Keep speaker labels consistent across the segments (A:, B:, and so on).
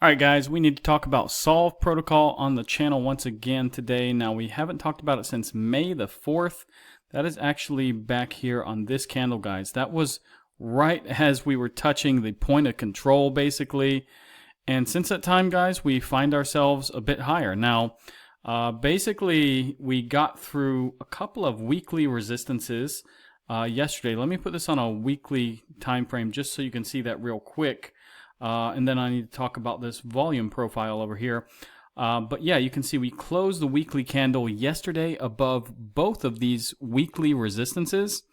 A: Alright guys, we need to talk about Solv Protocol on the channel once again today. Now we haven't talked about it since May the 4th. That is actually back here on this candle, guys. That was right as we were touching the point of control basically. And since that time, guys, we find ourselves a bit higher. Now basically we got through a couple of weekly resistances yesterday. Let me put this on a weekly time frame just so you can see that real quick. And then I need to talk about this volume profile over here. But yeah, you can see we closed the weekly candle yesterday above both of these weekly resistances.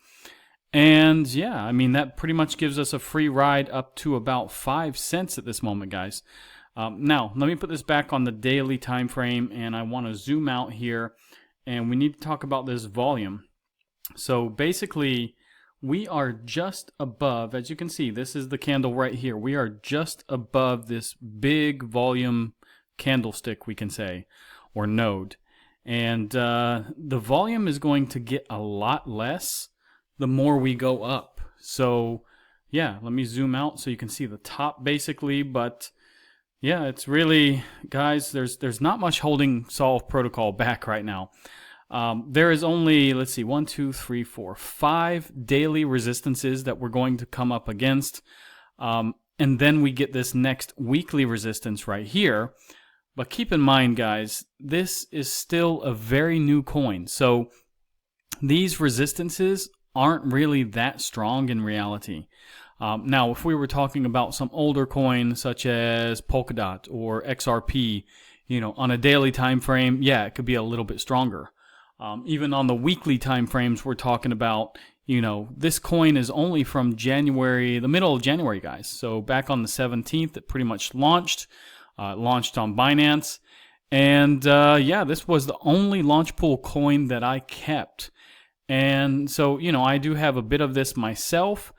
A: And yeah, I mean, that pretty much gives us a free ride up to about 5 cents at this moment, guys. Now, let me put this back on the daily time frame, and I want to zoom out here, and we need to talk about this volume. So basically, we are just above, as you can see, this is the candle right here. We are just above this big volume candlestick, we can say, or node. And the volume is going to get a lot less the more we go up. So yeah, let me zoom out so you can see the top basically. But yeah, it's really, guys, there's not much holding Solv Protocol back right now. There is only, let's see, 1, 2, 3, 4, 5 daily resistances that we're going to come up against. And then we get this next weekly resistance right here. But keep in mind, guys, this is still a very new coin. So these resistances aren't really that strong in reality. Now, if we were talking about some older coins such as Polkadot or XRP, you know, on a daily time frame, yeah, it could be a little bit stronger. Even on the weekly time frames, we're talking about, you know, this coin is only from January, the middle of January, guys. So back on the 17th, it pretty much launched. Launched on Binance. And yeah, this was the only launch pool coin that I kept. And so, you know, I do have a bit of this myself.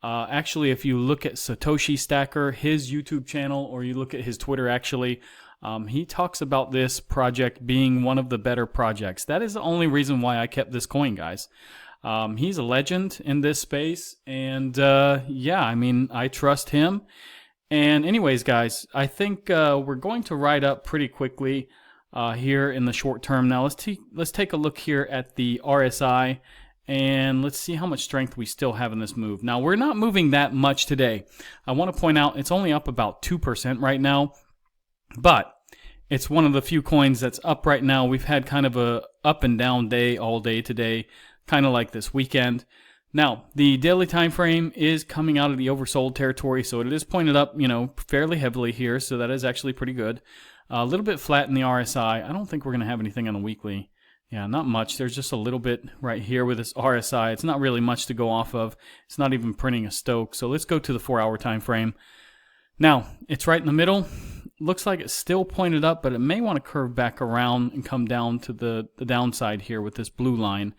A: Actually, if you look at Satoshi Stacker, his YouTube channel, or you look at his Twitter, actually, he talks about this project being one of the better projects. That is the only reason why I kept this coin, guys. He's a legend in this space, and yeah, I mean, I trust him. And anyways, guys, I think we're going to ride up pretty quickly here in the short term. Now, let's take a look here at the RSI, and let's see how much strength we still have in this move. Now, we're not moving that much today. I want to point out it's only up about 2% right now. But it's one of the few coins that's up right now. We've had kind of a up and down day all day today, kind of like this weekend. Now, the daily time frame is coming out of the oversold territory, so it is pointed up, you know, fairly heavily here, so that is actually pretty good. A little bit flat in the RSI. I don't think we're going to have anything on the weekly. Yeah, not much. There's just a little bit right here with this RSI. It's not really much to go off of. It's not even printing a Stoke. So let's go to the 4-hour time frame. Now, it's right in the middle. Looks like it's still pointed up, but it may want to curve back around and come down to the downside here with this blue line.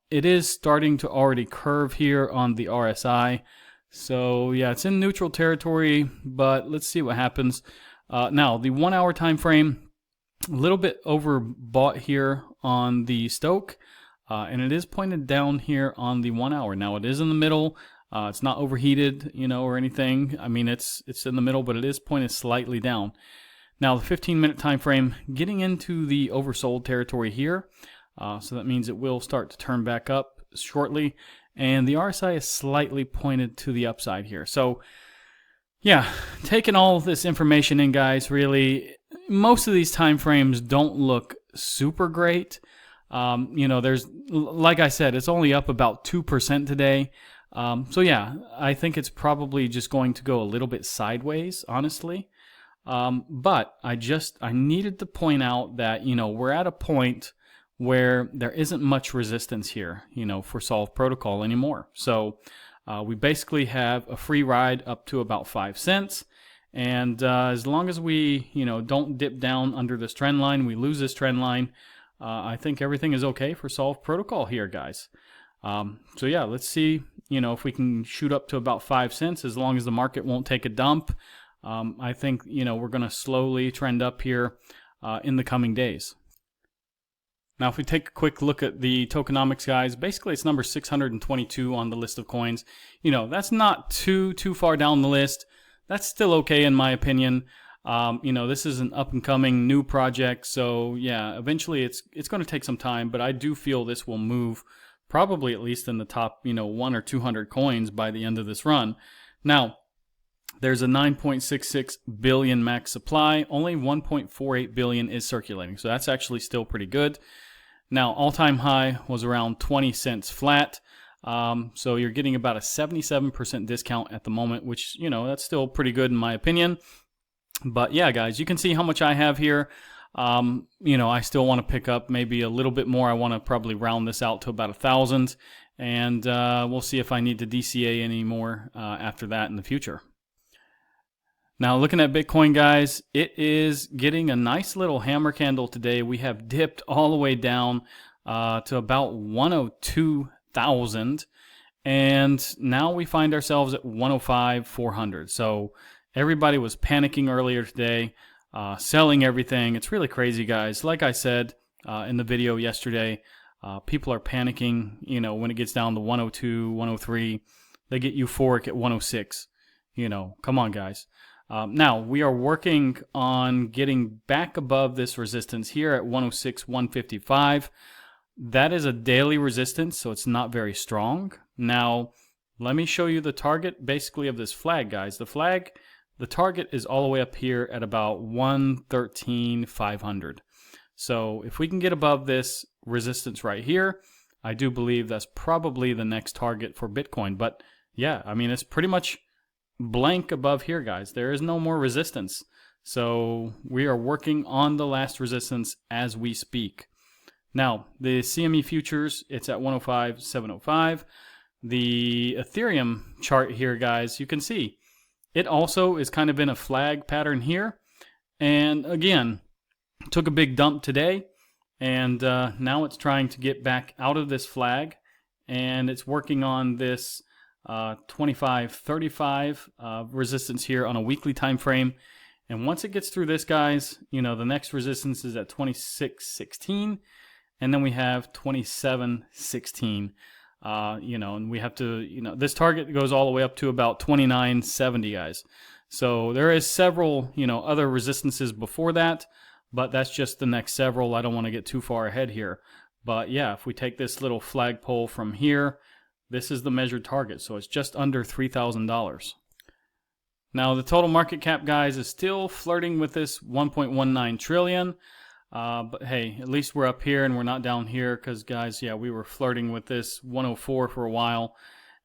A: It is starting to already curve here on the RSI. So yeah, it's in neutral territory, but let's see what happens. Now, the 1-hour time frame, a little bit overbought here on the Stoke, and it is pointed down here on the 1 hour. Now, it is in the middle. It's not overheated, you know, or anything. I mean, it's in the middle, but it is pointed slightly down. Now, the 15-minute time frame, getting into the oversold territory here. So that means it will start to turn back up shortly. And the RSI is slightly pointed to the upside here. So, yeah, taking all this information in, guys, really, most of these time frames don't look super great. You know, there's, like I said, it's only up about 2% today. So yeah, I think it's probably just going to go a little bit sideways, honestly. But I needed to point out that, you know, we're at a point where there isn't much resistance here, you know, for Solv Protocol anymore. So we basically have a free ride up to about 5 cents. And as long as we, you know, don't dip down under this trend line, we lose this trend line, I think everything is okay for Solv Protocol here, guys. So yeah, let's see, you know, if we can shoot up to about 5 cents as long as the market won't take a dump. I think, you know, we're going to slowly trend up here in the coming days. Now, if we take a quick look at the tokenomics, guys, basically it's number 622 on the list of coins. You know, that's not too far down the list. That's still okay in my opinion. You know, this is an up and coming new project, so yeah, eventually it's going to take some time, but I do feel this will move probably at least in the top, you know, 1 or 200 coins by the end of this run. Now, there's a 9.66 billion max supply. Only 1.48 billion is circulating, so that's actually still pretty good. Now, all-time high was around 20 cents flat. So you're getting about a 77% discount at the moment, which, you know, that's still pretty good in my opinion. But yeah, guys, you can see how much I have here. You know, I still want to pick up maybe a little bit more. I want to probably round this out to about 1,000, and we'll see if I need to DCA any more after that in the future. Now, looking at Bitcoin, guys, it is getting a nice little hammer candle today. We have dipped all the way down to about 102,000, and now we find ourselves at 105,400. So everybody was panicking earlier today, selling everything. It's really crazy, guys. Like I said in the video yesterday, people are panicking, you know, when it gets down to 102, 103. They get euphoric at 106. You know, come on, guys. Now, we are working on getting back above this resistance here at 106, 155. That is a daily resistance, so it's not very strong. Now, let me show you the target basically of this flag, guys. The target is all the way up here at about 113,500. So if we can get above this resistance right here, I do believe that's probably the next target for Bitcoin. But yeah, I mean, it's pretty much blank above here, guys. There is no more resistance. So we are working on the last resistance as we speak. Now, the CME futures, it's at 105,705. The Ethereum chart here, guys, you can see it also is kind of in a flag pattern here. And again, took a big dump today. And now it's trying to get back out of this flag. And it's working on this 25.35 resistance here on a weekly time frame. And once it gets through this, guys, you know, the next resistance is at 26.16, and then we have 27.16. You know, and we have to, you know, this target goes all the way up to about 29.70, guys. So there is several, you know, other resistances before that, but that's just the next several. I don't want to get too far ahead here. But yeah, if we take this little flagpole from here, this is the measured target, so it's just under $3,000. Now, the total market cap, guys, is still flirting with this 1.19 trillion. But hey, at least we're up here and we're not down here because, guys, yeah, we were flirting with this 104 for a while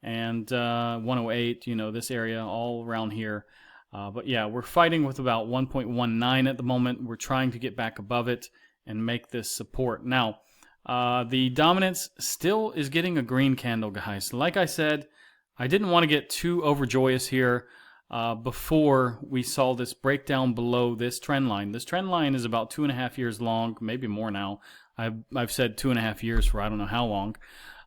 A: and 108, you know, this area all around here. But yeah, we're fighting with about 1.19 at the moment. We're trying to get back above it and make this support. Now, the dominance still is getting a green candle, guys. Like I said, I didn't want to get too overjoyous here before we saw this breakdown below this trend line. This trend line is about 2.5 years long, maybe more now. I've said 2.5 years for I don't know how long.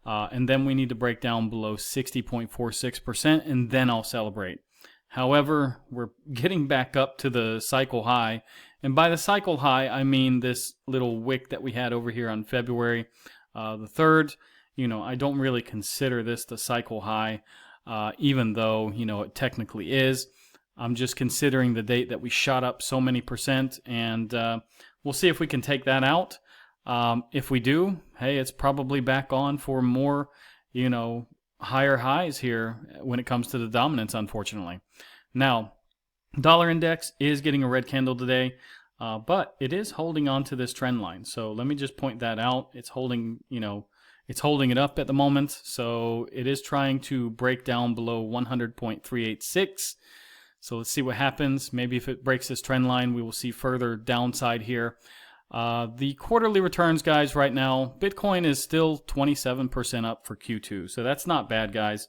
A: And then we need to break down below 60.46%, and then I'll celebrate. However, we're getting back up to the cycle high. And by the cycle high, I mean this little wick that we had over here on February the 3rd. You know, I don't really consider this the cycle high, even though, you know, it technically is. I'm just considering the date that we shot up so many percent, and we'll see if we can take that out. If we do, hey, it's probably back on for more, you know, higher highs here when it comes to the dominance, unfortunately. Now, dollar index is getting a red candle today, but it is holding on to this trend line. So let me just point that out. It's holding, you know, it's holding it up at the moment. So it is trying to break down below 100.386. So let's see what happens. Maybe if it breaks this trend line, we will see further downside here. The quarterly returns, guys, right now, Bitcoin is still 27% up for Q2. So that's not bad, guys.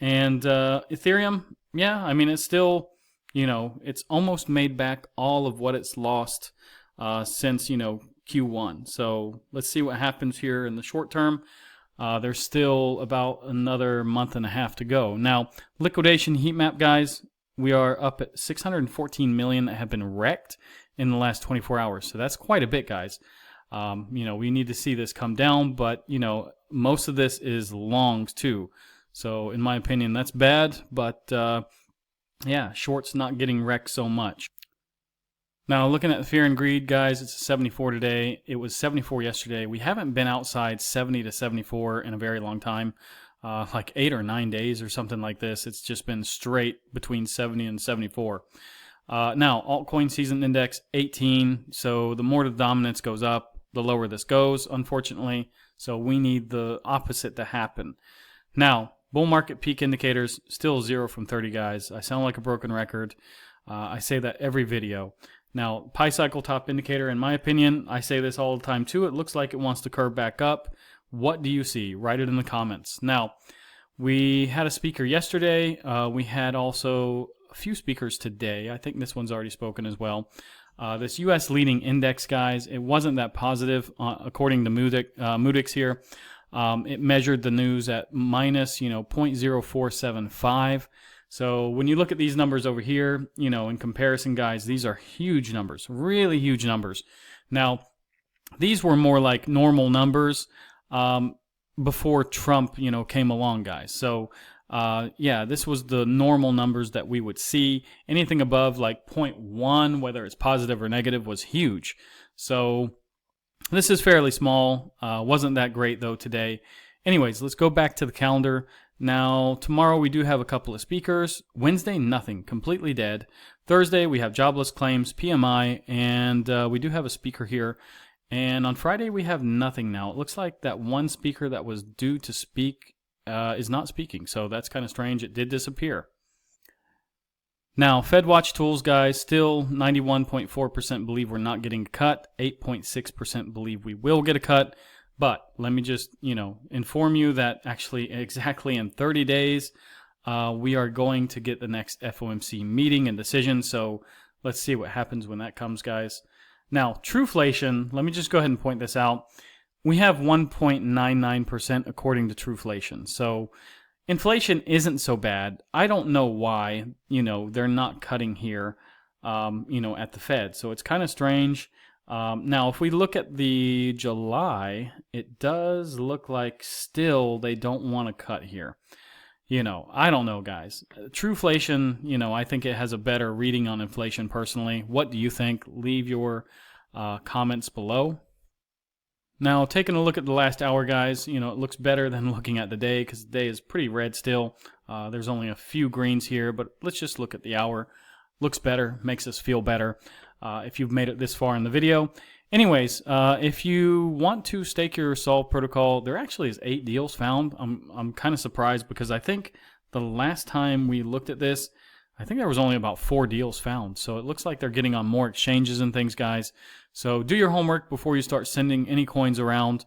A: And Ethereum, yeah, I mean, it's still, you know, it's almost made back all of what it's lost since, you know, Q1. So let's see what happens here in the short term. There's still about another month and a half to go. Now, liquidation heat map, guys, we are up at 614 million that have been wrecked in the last 24 hours. So that's quite a bit, guys. You know, we need to see this come down, but, you know, most of this is longs too. So in my opinion, that's bad, but yeah, shorts not getting wrecked so much. Now, looking at the fear and greed, guys, it's a 74 today. It was 74 yesterday. We haven't been outside 70 to 74 in a very long time, like 8 or 9 days or something like this. It's just been straight between 70 and 74. Now, altcoin season index 18. So the more the dominance goes up, the lower this goes, unfortunately. So we need the opposite to happen. Now, bull market peak indicators, still 0 from 30, guys. I sound like a broken record. I say that every video. Now, Pi cycle top indicator, in my opinion, I say this all the time too, it looks like it wants to curve back up. What do you see? Write it in the comments. Now, we had a speaker yesterday. We had also a few speakers today. I think this one's already spoken as well. This US leading index, guys, it wasn't that positive according to Moodix here. It measured the news at minus, 0.0475. So when you look at these numbers over here, in comparison, guys, these are huge numbers, really huge numbers. Now, these were more like normal numbers before Trump, came along, guys. So, yeah, this was the normal numbers that we would see. Anything above like 0.1, whether it's positive or negative, was huge. So this is fairly small. Wasn't that great, though, today. Anyways, let's go back to the calendar. Now, tomorrow we do have a couple of speakers. Wednesday, nothing, completely dead. Thursday, we have jobless claims, PMI, and we do have a speaker here. And on Friday, we have nothing now. It looks like that one speaker that was due to speak is not speaking, so that's kind of strange. It did disappear. Now, FedWatch tools, guys, still 91.4% believe we're not getting cut. 8.6% believe we will get a cut. But let me just, inform you that actually exactly in 30 days, we are going to get the next FOMC meeting and decision. So let's see what happens when that comes, guys. Now, Truflation, let me just go ahead and point this out. We have 1.99% according to Truflation. So inflation isn't so bad. I don't know why, they're not cutting here, at the Fed. So it's kind of strange. Now, if we look at the July, it does look like still they don't want to cut here. I don't know, guys. Truflation, I think it has a better reading on inflation personally. What do you think? Leave your comments below. Now, taking a look at the last hour, guys, it looks better than looking at the day because the day is pretty red still. There's only a few greens here, but let's just look at the hour. Looks better, makes us feel better. If you've made it this far in the video. Anyways, if you want to stake your Solv Protocol, there actually is 8 deals found. I'm kind of surprised because I think the last time we looked at this, I think there was only about 4 deals found. So it looks like they're getting on more exchanges and things, guys. So do your homework before you start sending any coins around.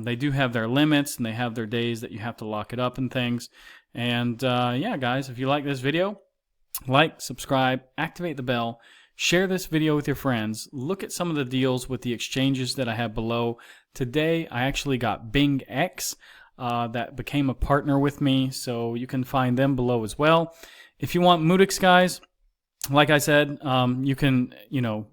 A: They do have their limits and they have their days that you have to lock it up and things. And yeah, guys, if you like this video, like, subscribe, activate the bell. Share this video with your friends. Look at some of the deals with the exchanges that I have below. Today, I actually got BingX that became a partner with me, so you can find them below as well. If you want Moodix, guys, like I said, you can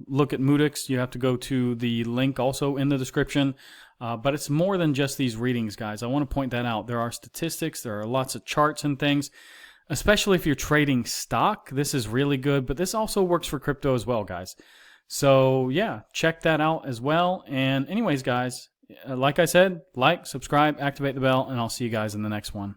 A: look at Moodix. You have to go to the link also in the description. But it's more than just these readings, guys. I want to point that out. There are statistics. There are lots of charts and things. Especially if you're trading stock, this is really good, but this also works for crypto as well, guys. So yeah, check that out as well. And anyways, guys, like I said, like, subscribe, activate the bell, and I'll see you guys in the next one.